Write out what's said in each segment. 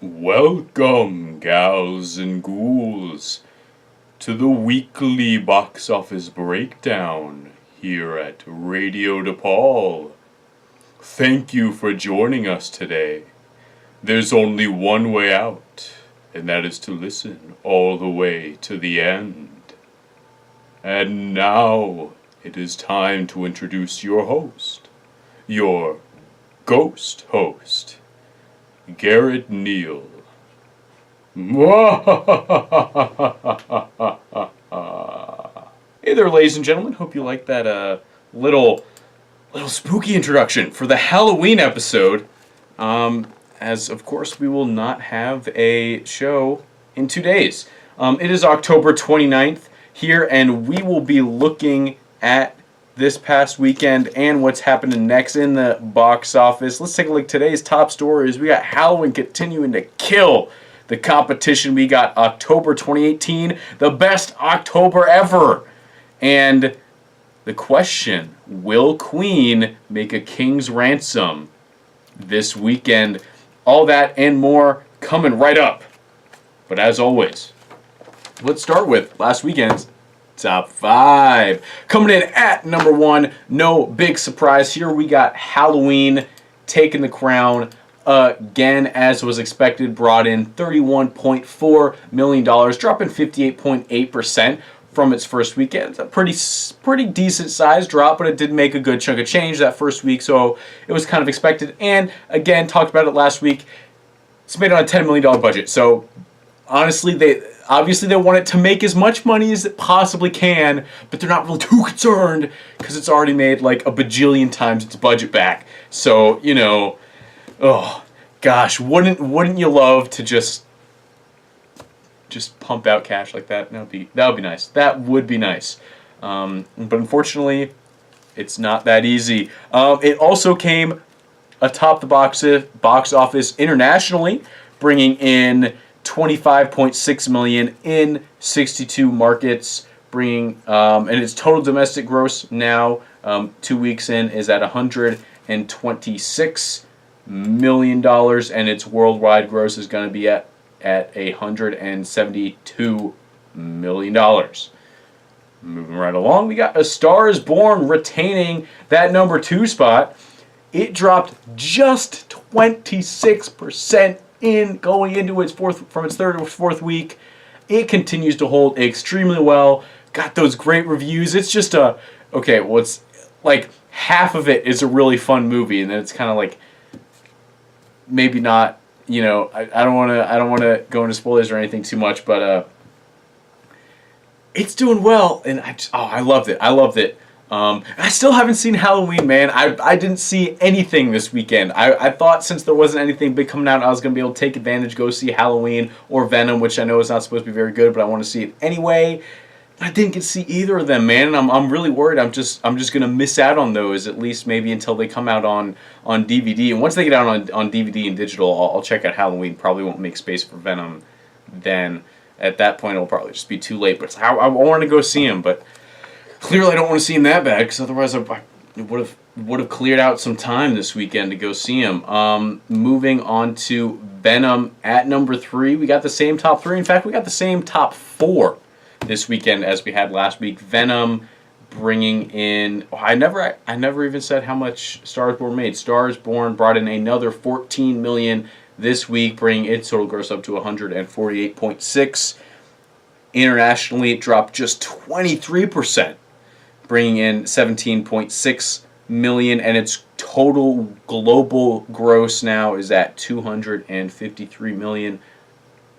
Welcome, gals and ghouls, to the weekly box office breakdown here at Radio DePaul. Thank you for joining us today. There's only one way out, and that is to listen all the way to the end. And now it is time to introduce your host, your ghost host, Garret Neal. Hey there, ladies and gentlemen. Hope you like that little spooky introduction for the Halloween episode. As of course we will not have a show in 2 days. It is October 29th here, and we will be looking at this past weekend and what's happening next in the box office. Let's take a look at today's top stories. We got Halloween continuing to kill the competition. We got October 2018, the best October ever. And the question, will Queen make a king's ransom this weekend? All that and more coming right up. But as always, let's start with last weekend's Top 5. Coming in at number 1, no big surprise here. We got Halloween taking the crown again, as was expected. Brought in $31.4 million, dropping 58.8% from its first weekend. It's a pretty decent size drop, but it did make a good chunk of change that first week, so it was kind of expected. And again, talked about it last week, it's made on a $10 million budget, so honestly, they want it to make as much money as it possibly can, but they're not really too concerned because it's already made like a bajillion times its budget back. So, you know, oh gosh, wouldn't you love to just pump out cash like that? That would be nice. That would be nice. But unfortunately, it's not that easy. It also came atop the box office internationally, bringing in $25.6 million in 62 markets, bringing and its total domestic gross now 2 weeks in is at $126 million, and its worldwide gross is going to be at $172 million. Moving right along, we got A Star Is Born retaining that number 2 spot. It dropped just 26% in going into its third or fourth week. It continues to hold extremely well. Got those great reviews. It's just it's like half of it is a really fun movie, and then it's kind of like maybe not. You know, I don't want to go into spoilers or anything too much, but it's doing well, and I loved it. I still haven't seen Halloween, man. I didn't see anything this weekend. I thought since there wasn't anything big coming out, I was going to be able to take advantage, go see Halloween or Venom, which I know is not supposed to be very good, but I want to see it anyway. I didn't get to see either of them, man, and I'm really worried. I'm just going to miss out on those, at least maybe until they come out on DVD. And once they get out on DVD and digital, I'll check out Halloween. Probably won't make space for Venom then. At that point, it'll probably just be too late. But I want to go see him, but clearly I don't want to see him that bad, because otherwise I would have cleared out some time this weekend to go see him. Moving on to Venom at number 3. We got the same top 3. In fact, we got the same top 4 this weekend as we had last week. Venom bringing in... I never even said how much Star Is Born made. Star Is Born brought in another $14 million this week, bringing its total gross up to $148.6. Internationally, it dropped just 23%. Bringing in $17.6 million, and its total global gross now is at $253 million.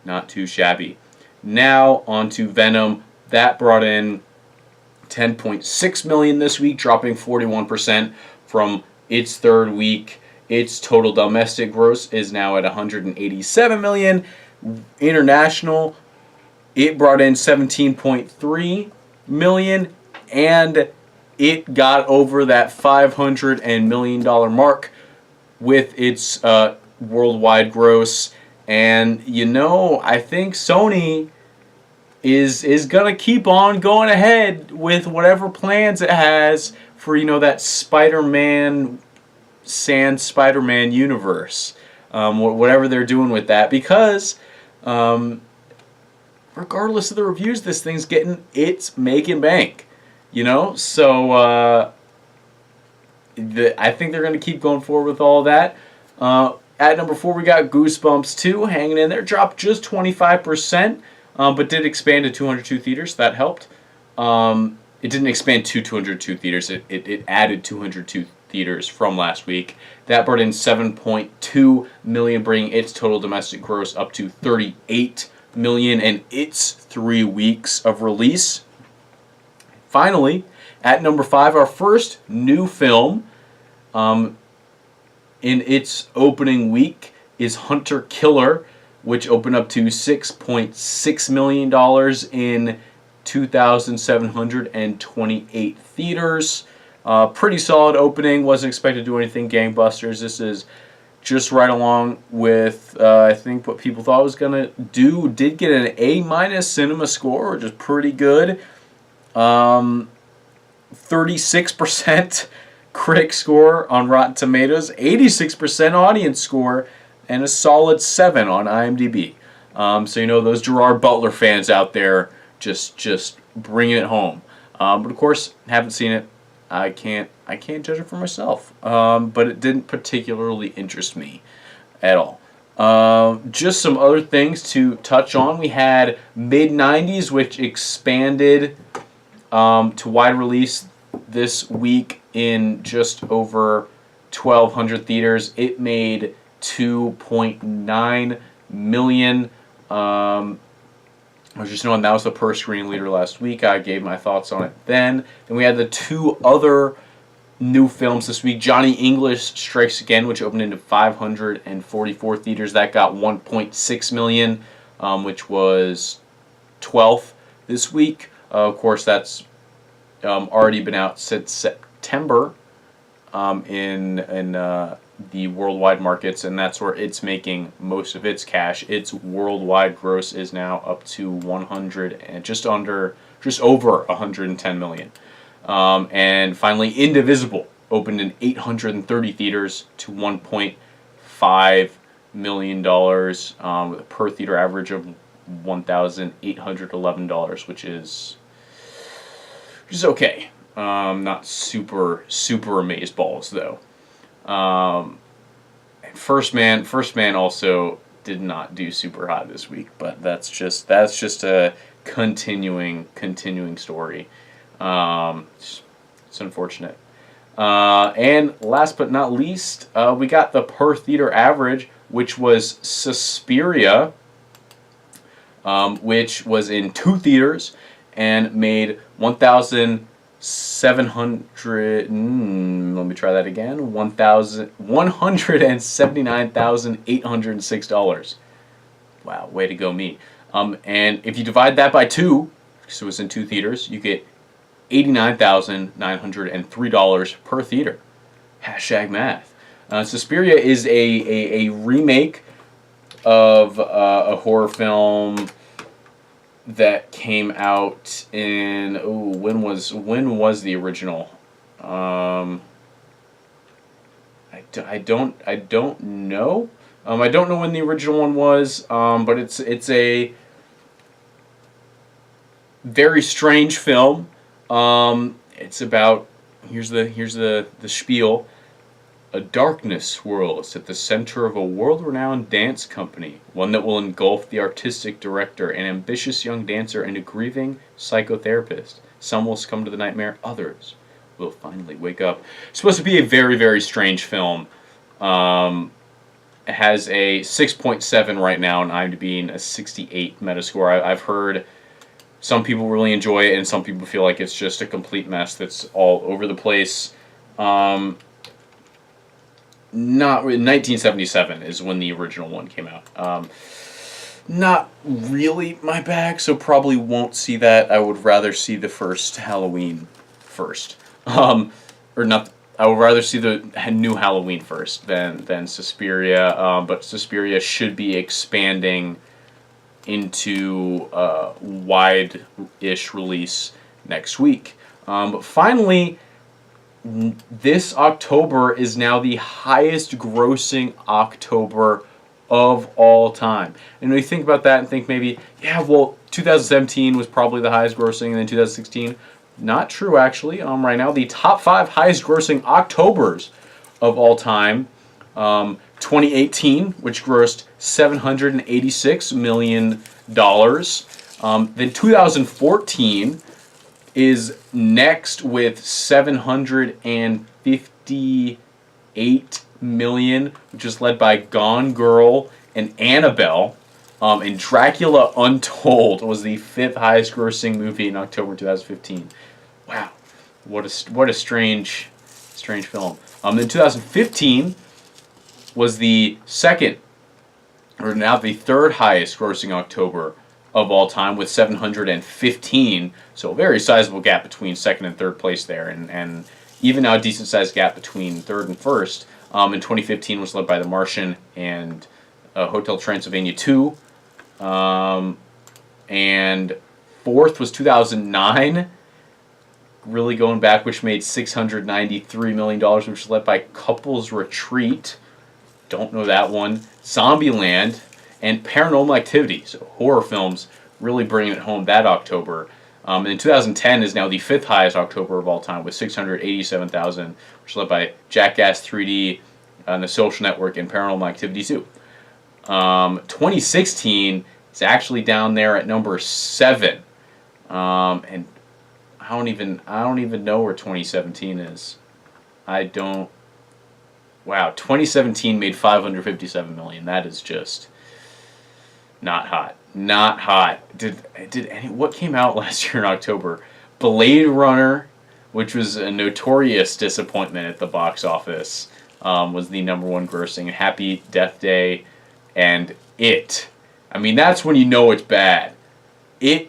Not too shabby. Now on to Venom. That brought in $10.6 million this week, dropping 41% from its third week. Its total domestic gross is now at $187 million. International, it brought in $17.3 million. And it got over that $500 million mark with its worldwide gross. And, you know, I think Sony is going to keep on going ahead with whatever plans it has for, you know, that Spider-Man universe. whatever they're doing with that, because regardless of the reviews, this thing's it's making bank, So I think they're going to keep going forward with all of that. At number 4, we got Goosebumps 2 hanging in there, dropped just 25%, but did expand to 202 theaters. That helped. It didn't expand to 202 theaters. It added 202 theaters from last week. That brought in $7.2 million, bringing its total domestic gross up to $38 million in its 3 weeks of release. Finally, at number 5, our first new film in its opening week is Hunter Killer, which opened up to $6.6 million in 2,728 theaters. Pretty solid opening. Wasn't expected to do anything gangbusters. This is just right along with, I think, what people thought it was going to do. Did get an A- cinema score, which is pretty good. 36% critic score on Rotten Tomatoes, 86% audience score, and a solid 7 on IMDb. So those Gerard Butler fans out there just bringing it home. But of course, haven't seen it. I can't judge it for myself. But it didn't particularly interest me at all. Just some other things to touch on. We had Mid-90s, which expanded to wide release this week in just over 1,200 theaters. It made $2.9 million. I was just knowing that was the per screen leader last week. I gave my thoughts on it then. Then we had the 2 other new films this week. Johnny English Strikes Again, which opened into 544 theaters. That got $1.6 million, which was 12th this week. Of course, that's already been out since September in the worldwide markets, and that's where it's making most of its cash. Its worldwide gross is now up to just over 110 million. And finally, Indivisible opened in 830 theaters to $1.5 million with a per theater average of $1,811, which is okay. Not super amazeballs though. First Man also did not do super hot this week, but that's just a continuing story. It's unfortunate. And last but not least, we got the per theater average, which was Suspiria, which was in 2 theaters and made 179,806. Wow, way to go me. And if you divide that by 2, so it's in 2 theaters, you get $89,903 per theater. Hashtag math. Suspiria is a remake of a horror film that came out in when was the original? I don't know. I don't know when the original one was. But it's a very strange film. It's about here's the spiel. A darkness swirls at the center of a world-renowned dance company, one that will engulf the artistic director, an ambitious young dancer, and a grieving psychotherapist. Some will succumb to the nightmare, others will finally wake up. It's supposed to be a very, very strange film. It has a 6.7 right now on IMDb and a 68 Metascore. I've heard some people really enjoy it, and some people feel like it's just a complete mess that's all over the place. Not 1977 is when the original one came out. Not really my bag, so probably won't see that. I would rather see the first Halloween first, or not. I would rather see the new Halloween first than Suspiria. But Suspiria should be expanding into wide-ish release next week. But finally, this October is now the highest grossing October of all time. And when you think about that and think maybe, yeah, well, 2017 was probably the highest grossing, and then 2016. Not true, actually. Right now, the top 5 highest grossing Octobers of all time. 2018, which grossed $786 million. Then 2014 is next with $758 million, which is led by Gone Girl and Annabelle. And Dracula Untold was the 5th highest grossing movie in October 2015. Wow, what a strange film. Then 2015 was the second, or now the 3rd highest grossing October of all time with 715. So a very sizable gap between 2nd and 3rd place there, and even now a decent sized gap between 3rd and 1st. In 2015 was led by The Martian and Hotel Transylvania 2. And 4th was 2009, really going back, which made $693 million, which was led by Couples Retreat. Don't know that one. Zombieland and Paranormal Activity. So horror films really bringing it home that October. And 2010 is now the 5th highest October of all time with 687,000, which is led by Jackass 3D and The Social Network and Paranormal Activity 2. 2016 is actually down there at number 7. And I don't even know where 2017 is. Wow, 2017 made $557 million. That is just not hot. Not hot. What came out last year in October? Blade Runner, which was a notorious disappointment at the box office, was the number 1 grossing. Happy Death Day and It. I mean, that's when you know it's bad. It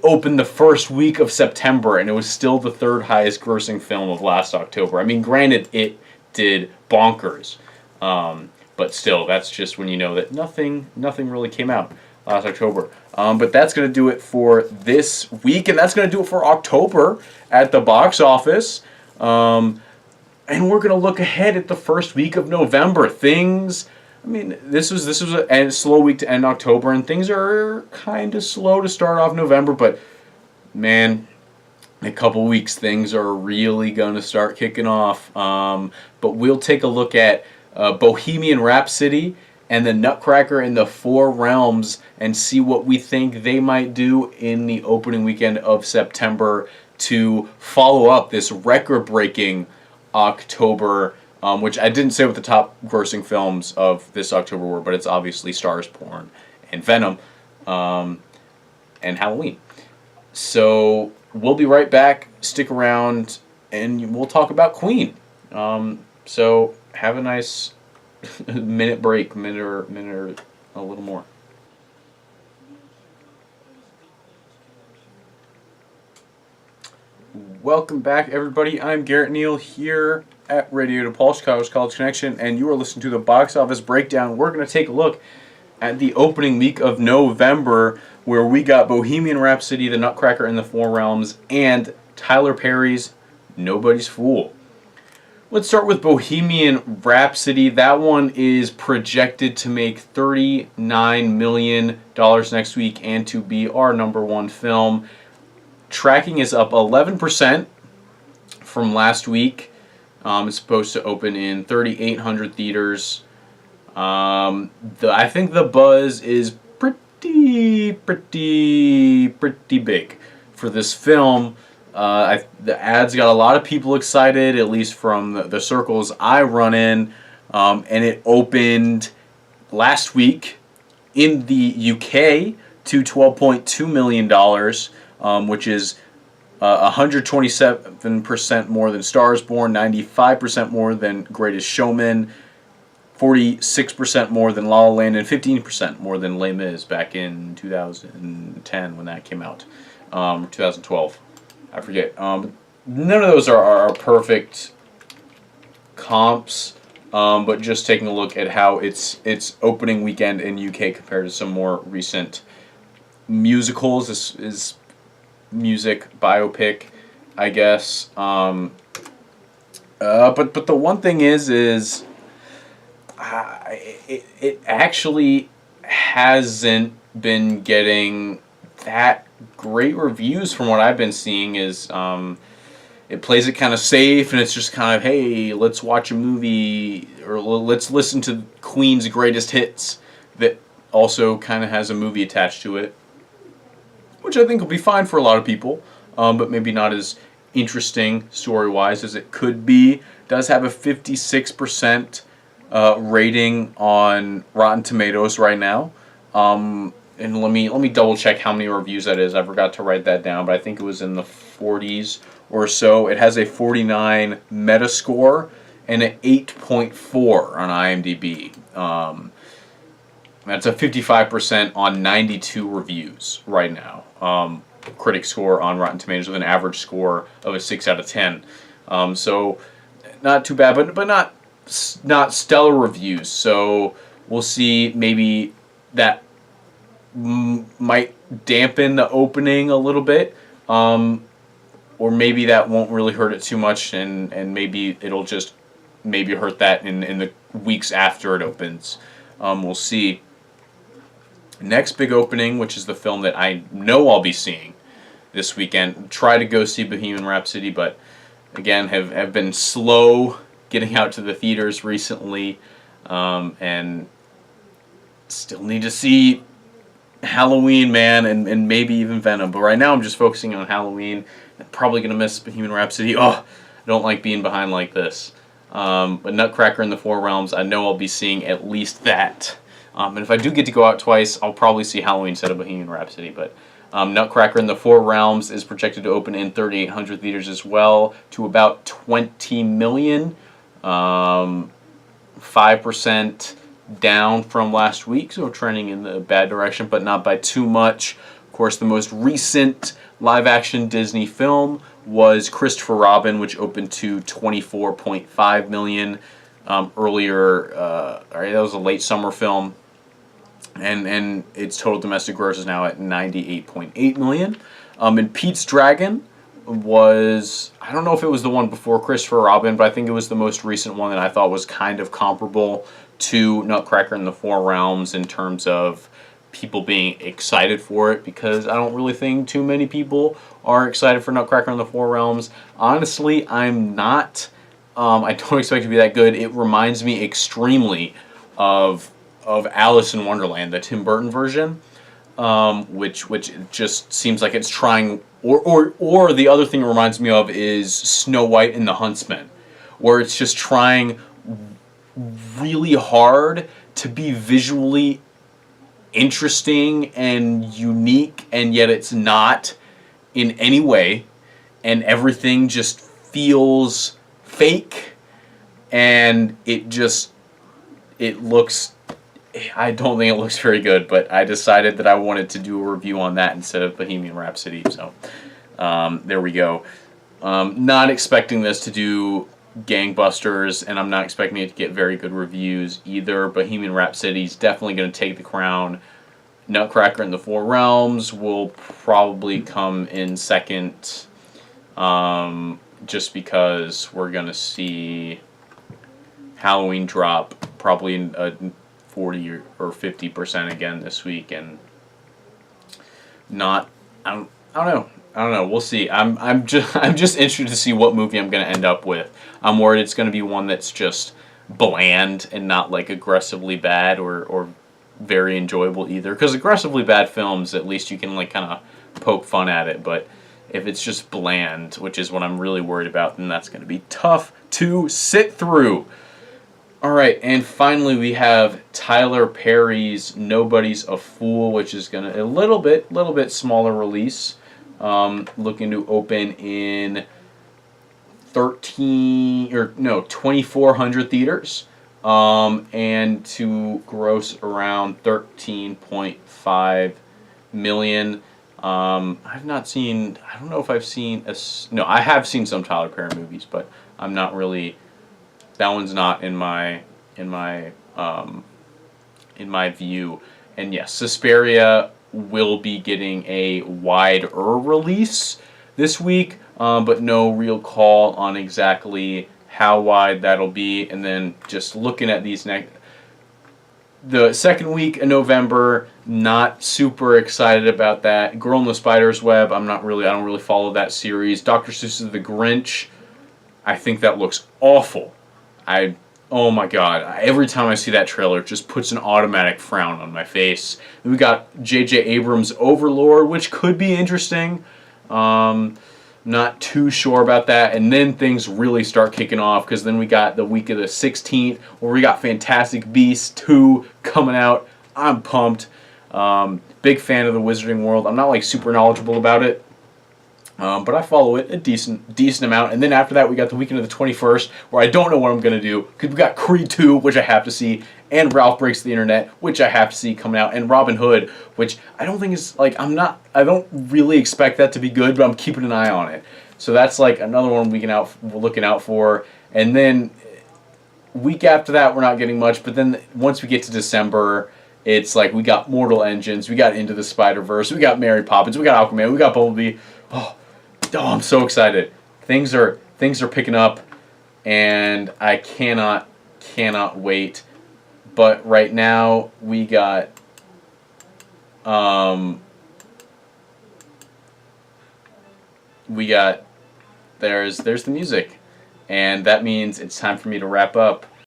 opened the first week of September, and it was still the 3rd highest grossing film of last October. I mean, granted, it did bonkers, but still, that's just when you know that nothing really came out last October. But that's going to do it for this week, and that's going to do it for October at the box office. And we're going to look ahead at the first week of November. This was a slow week to end October, and things are kind of slow to start off November, but man, in a couple weeks things are really going to start kicking off. But we'll take a look at Bohemian Rhapsody and the Nutcracker in the Four Realms and see what we think they might do in the opening weekend of September to follow up this record-breaking October, which I didn't say what the top grossing films of this October were, but it's obviously Stars Born and Venom and Halloween. So we'll be right back. Stick around, and we'll talk about Queen. So have a nice minute break, minute or a little more. Welcome back, everybody. I'm Garret Neal here at Radio DePaul, Chicago's College Connection, and you are listening to the box office breakdown. We're going to take a look at the opening week of November, where we got Bohemian Rhapsody, The Nutcracker in the Four Realms, and Tyler Perry's Nobody's Fool. Let's start with Bohemian Rhapsody. That one is projected to make $39 million next week and to be our number 1 film. Tracking is up 11% from last week. It's supposed to open in 3,800 theaters. I think the buzz is pretty big for this film. The ads got a lot of people excited, at least from the circles I run in, and it opened last week in the UK to $12.2 million, which is 127% more than Stars Born, 95% more than Greatest Showman, 46% more than La La Land, and 15% more than Les Mis back in 2010 when that came out, 2012. I forget. None of those are perfect comps, but just taking a look at how its opening weekend in UK compared to some more recent musicals. This is music biopic, I guess. But the one thing is it actually hasn't been getting that great reviews from what I've been seeing. Is it plays it kind of safe, and it's just kind of, hey, let's watch a movie, or let's listen to Queen's greatest hits that also kind of has a movie attached to it, which I think will be fine for a lot of people, but maybe not as interesting story-wise as it could be. Does have a 56% rating on Rotten Tomatoes right now. And let me double check how many reviews that is. I forgot to write that down, but I think it was in the 40s or so. It has a 49 Metascore and an 8.4 on IMDb. That's a 55% on 92 reviews right now. Critic score on Rotten Tomatoes with an average score of a 6 out of 10. So not too bad, but not stellar reviews. So we'll see. Maybe that might dampen the opening a little bit, or maybe that won't really hurt it too much, and maybe it'll just maybe hurt that in the weeks after it opens. We'll see. Next big opening, which is the film that I know I'll be seeing this weekend. Try to go see Bohemian Rhapsody, but again have been slow getting out to the theaters recently, and still need to see Halloween, man, and maybe even Venom. But right now I'm just focusing on Halloween. I'm probably going to miss Bohemian Rhapsody. Oh, I don't like being behind like this. But Nutcracker in the Four Realms, I know I'll be seeing at least that. And if I do get to go out twice, I'll probably see Halloween instead of Bohemian Rhapsody. But Nutcracker in the Four Realms is projected to open in 3,800 theaters as well, to about 20 million. 5% down from last week, so trending in the bad direction, but not by too much. Of course, the most recent live-action Disney film was Christopher Robin, which opened to 24.5 million earlier. That was a late summer film, and its total domestic gross is now at 98.8 million. And Pete's Dragon was, I don't know if it was the one before Christopher Robin, but I think it was the most recent one that I thought was kind of comparable to Nutcracker in the Four Realms in terms of people being excited for it, because I don't really think too many people are excited for Nutcracker in the Four Realms. Honestly, I'm not. I don't expect it to be that good. It reminds me extremely of Alice in Wonderland, the Tim Burton version, which just seems like it's trying. Or the other thing it reminds me of is Snow White and the Huntsman, where it's just trying really hard to be visually interesting and unique, and yet it's not in any way, and everything just feels fake, and it looks, I don't think it looks very good, but I decided that I wanted to do a review on that instead of Bohemian Rhapsody, so there we go. Not expecting this to do gangbusters, and I'm not expecting it to get very good reviews either. Bohemian Rhapsody is definitely going to take the crown. Nutcracker in the Four Realms will probably come in second, just because we're going to see Halloween drop probably in 40 or 50% again this week, and not, I don't know. We'll see. I'm just interested to see what movie I'm going to end up with. I'm worried it's going to be one that's just bland and not like aggressively bad or very enjoyable either. Because aggressively bad films, at least you can like kind of poke fun at it. But if it's just bland, which is what I'm really worried about, then that's going to be tough to sit through. All right, and finally we have Tyler Perry's Nobody's a Fool, which is going to a little bit smaller release. Looking to open in 2,400 theaters, and to gross around 13.5 million. I've not seen. I don't know if I've seen no. I have seen some Tyler Perry movies, but I'm not really. That one's not in my view. And yes, Suspiria will be getting a wider release this week, but no real call on exactly how wide that'll be, and then just looking at these next. The second week in November, not super excited about that. Girl in the Spider's Web, I don't really follow that series. Dr. Seuss's The Grinch, I think that looks awful. Oh my god, every time I see that trailer, it just puts an automatic frown on my face. We got J.J. Abrams' Overlord, which could be interesting. Not too sure about that. And then things really start kicking off, because then we got the week of the 16th, where we got Fantastic Beasts 2 coming out. I'm pumped. Big fan of the Wizarding World. I'm not like super knowledgeable about it, but I follow it a decent amount. And then after that, we got the weekend of the 21st, where I don't know what I'm going to do, because we got Creed 2, which I have to see, and Ralph Breaks the Internet, which I have to see coming out, and Robin Hood, which I don't think is, like, I don't really expect that to be good, but I'm keeping an eye on it. So that's like another one we're looking out for. And then week after that, we're not getting much, but then once we get to December, it's like we got Mortal Engines, we got Into the Spider-Verse, we got Mary Poppins, we got Aquaman, we got Bumblebee. Oh, I'm so excited. Things are picking up, and I cannot wait. But right now we got there's the music, and that means it's time for me to wrap up.